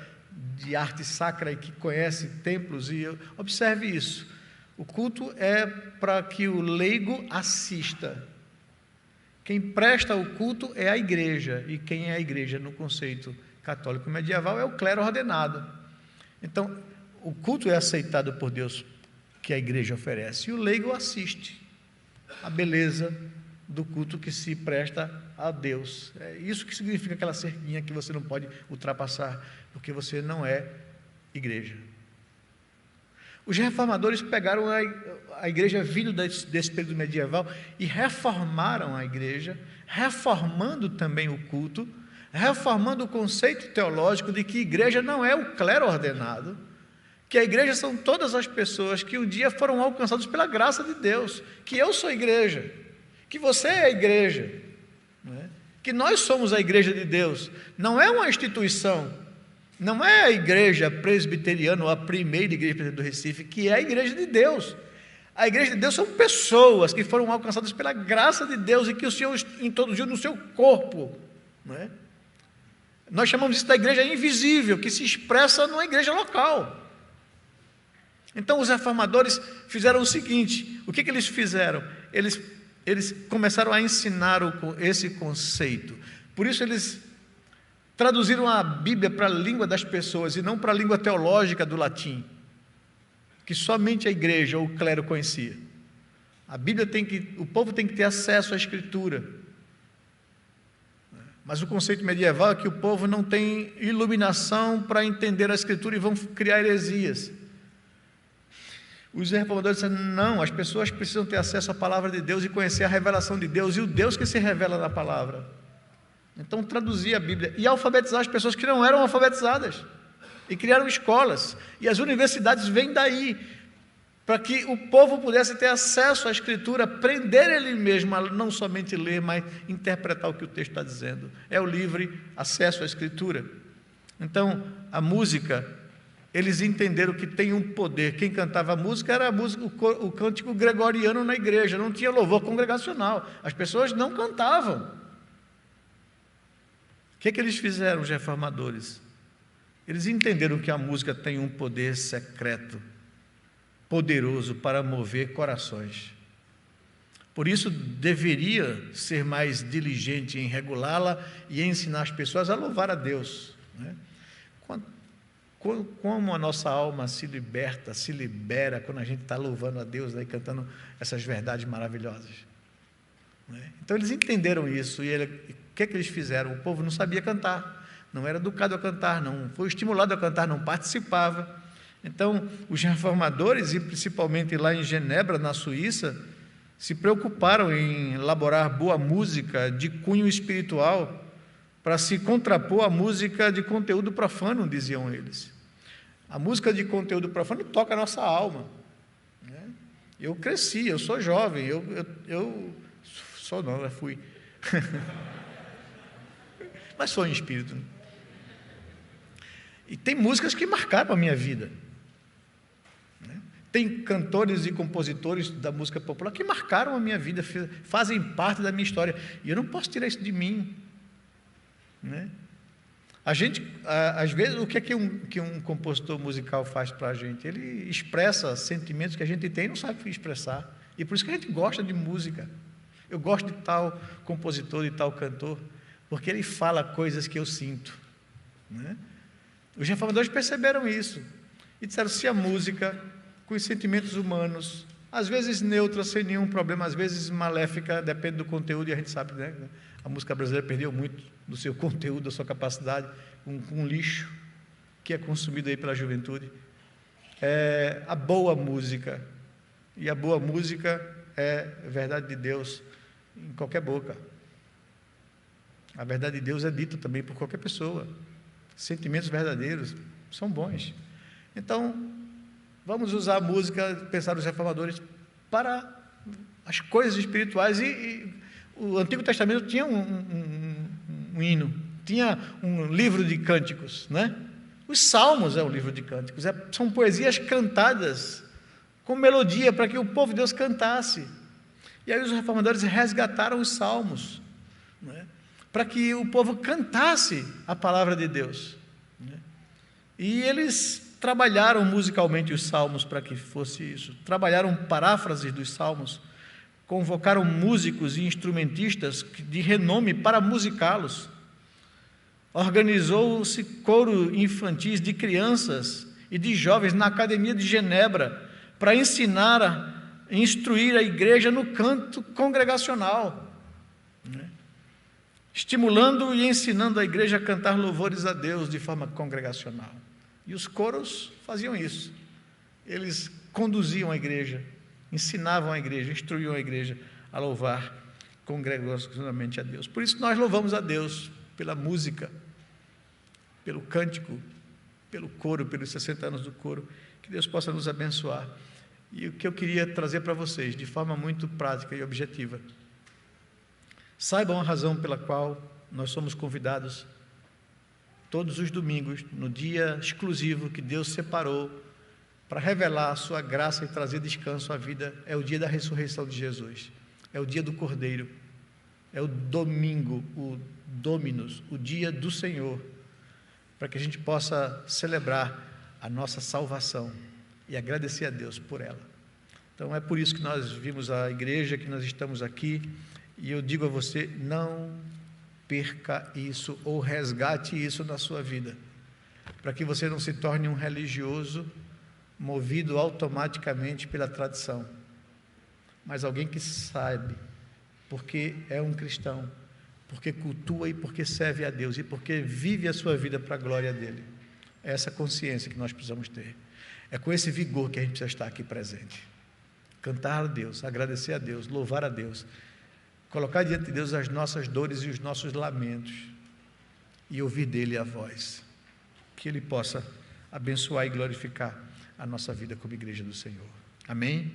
de arte sacra e que conhece templos, e observe isso. O culto é para que o leigo assista. Quem presta o culto é a igreja, e quem é a igreja no conceito católico medieval é o clero ordenado. Então, o culto é aceitado por Deus, que a igreja oferece, e o leigo assiste a beleza do culto que se presta a Deus. É isso que significa aquela cerquinha que você não pode ultrapassar, porque você não é igreja. Os reformadores pegaram a igreja vindo desse período medieval e reformaram a igreja, reformando também o culto, reformando o conceito teológico de que igreja não é o clero ordenado, que a igreja são todas as pessoas que um dia foram alcançadas pela graça de Deus, que eu sou igreja, que você é a igreja, né? Que nós somos a igreja de Deus, não é uma instituição, não é a igreja presbiteriana ou a primeira igreja do Recife, que é a igreja de Deus. A igreja de Deus são pessoas que foram alcançadas pela graça de Deus e que o Senhor introduziu no seu corpo, não é? Nós chamamos isso da igreja invisível, que se expressa numa igreja local. Então os reformadores fizeram o seguinte: o que eles fizeram? Eles começaram a ensinar esse conceito. Por isso eles traduziram a Bíblia para a língua das pessoas e não para a língua teológica do latim, que somente a igreja ou o clero conhecia. A Bíblia o povo tem que ter acesso à Escritura. Mas o conceito medieval é que o povo não tem iluminação para entender a Escritura e vão criar heresias. Os reformadores disseram: não, as pessoas precisam ter acesso à palavra de Deus e conhecer a revelação de Deus e o Deus que se revela na palavra. Então traduzir a Bíblia e alfabetizar as pessoas que não eram alfabetizadas, e criaram escolas, e as universidades vêm daí, para que o povo pudesse ter acesso à Escritura, aprender ele mesmo a não somente ler, mas interpretar o que o texto está dizendo. É o livre acesso à Escritura. Então a música, eles entenderam que tem um poder. Quem cantava a música era o cântico gregoriano na igreja, não tinha louvor congregacional, as pessoas não cantavam. O que eles fizeram, os reformadores? Eles entenderam que a música tem um poder secreto, poderoso para mover corações. Por isso deveria ser mais diligente em regulá-la e ensinar as pessoas a louvar a Deus, né? Como a nossa alma se liberta, se libera quando a gente está louvando a Deus, né, e cantando essas verdades maravilhosas, né? Então eles entenderam isso e o que eles fizeram? O povo não sabia cantar, não era educado a cantar, não foi estimulado a cantar, não participava. Então os reformadores, e principalmente lá em Genebra, na Suíça, se preocuparam em elaborar boa música de cunho espiritual para se contrapor à música de conteúdo profano, diziam eles. A música de conteúdo profano toca a nossa alma, né? Eu cresci, eu sou jovem, eu sou não, eu fui. Mas sou em espírito. E tem músicas que marcaram a minha vida, né? Tem cantores e compositores da música popular que marcaram a minha vida, fazem parte da minha história, e eu não posso tirar isso de mim, né? A gente, às vezes, o que é que um compositor musical faz para a gente? Ele expressa sentimentos que a gente tem e não sabe expressar, e por isso que a gente gosta de música. Eu gosto de tal compositor, de tal cantor, porque ele fala coisas que eu sinto, né? Os reformadores perceberam isso e disseram: se a música, com os sentimentos humanos, às vezes neutra, sem nenhum problema, às vezes maléfica, depende do conteúdo, e a gente sabe, né? A música brasileira perdeu muito do seu conteúdo, da sua capacidade, com lixo que é consumido aí pela juventude. A boa música, e a boa música é verdade de Deus em qualquer boca. A verdade de Deus é dita também por qualquer pessoa. Sentimentos verdadeiros são bons. Então, vamos usar a música, pensar os reformadores, para as coisas espirituais. E o Antigo Testamento tinha um hino, tinha um livro de cânticos, né? Os Salmos é um livro de cânticos, são poesias cantadas com melodia para que o povo de Deus cantasse. E aí os reformadores resgataram os Salmos, né? Para que o povo cantasse a palavra de Deus, né? E eles trabalharam musicalmente os Salmos para que fosse isso, trabalharam paráfrases dos Salmos, convocaram músicos e instrumentistas de renome para musicá-los, organizou-se coro infantis de crianças e de jovens na Academia de Genebra para instruir a igreja no canto congregacional, né? Estimulando e ensinando a igreja a cantar louvores a Deus de forma congregacional. E os coros faziam isso. Eles conduziam a igreja, ensinavam a igreja, instruíam a igreja a louvar congregacionalmente a Deus. Por isso nós louvamos a Deus pela música, pelo cântico, pelo coro, pelos 60 anos do coro. Que Deus possa nos abençoar. E o que eu queria trazer para vocês, de forma muito prática e objetiva: saibam a razão pela qual nós somos convidados todos os domingos, no dia exclusivo que Deus separou para revelar a sua graça e trazer descanso à vida. É o dia da ressurreição de Jesus, é o dia do Cordeiro, é o domingo, o Dominus, o dia do Senhor, para que a gente possa celebrar a nossa salvação e agradecer a Deus por ela. Então é por isso que nós vimos a igreja, que nós estamos aqui, e eu digo a você: não perca isso, ou resgate isso na sua vida, para que você não se torne um religioso movido automaticamente pela tradição, mas alguém que sabe, porque é um cristão, porque cultua e porque serve a Deus e porque vive a sua vida para a glória dele. É essa consciência que nós precisamos ter. É com esse vigor que a gente precisa estar aqui presente. Cantar a Deus, agradecer a Deus, louvar a Deus, colocar diante de Deus as nossas dores e os nossos lamentos e ouvir dele a voz. Que ele possa abençoar e glorificar a nossa vida como igreja do Senhor. Amém?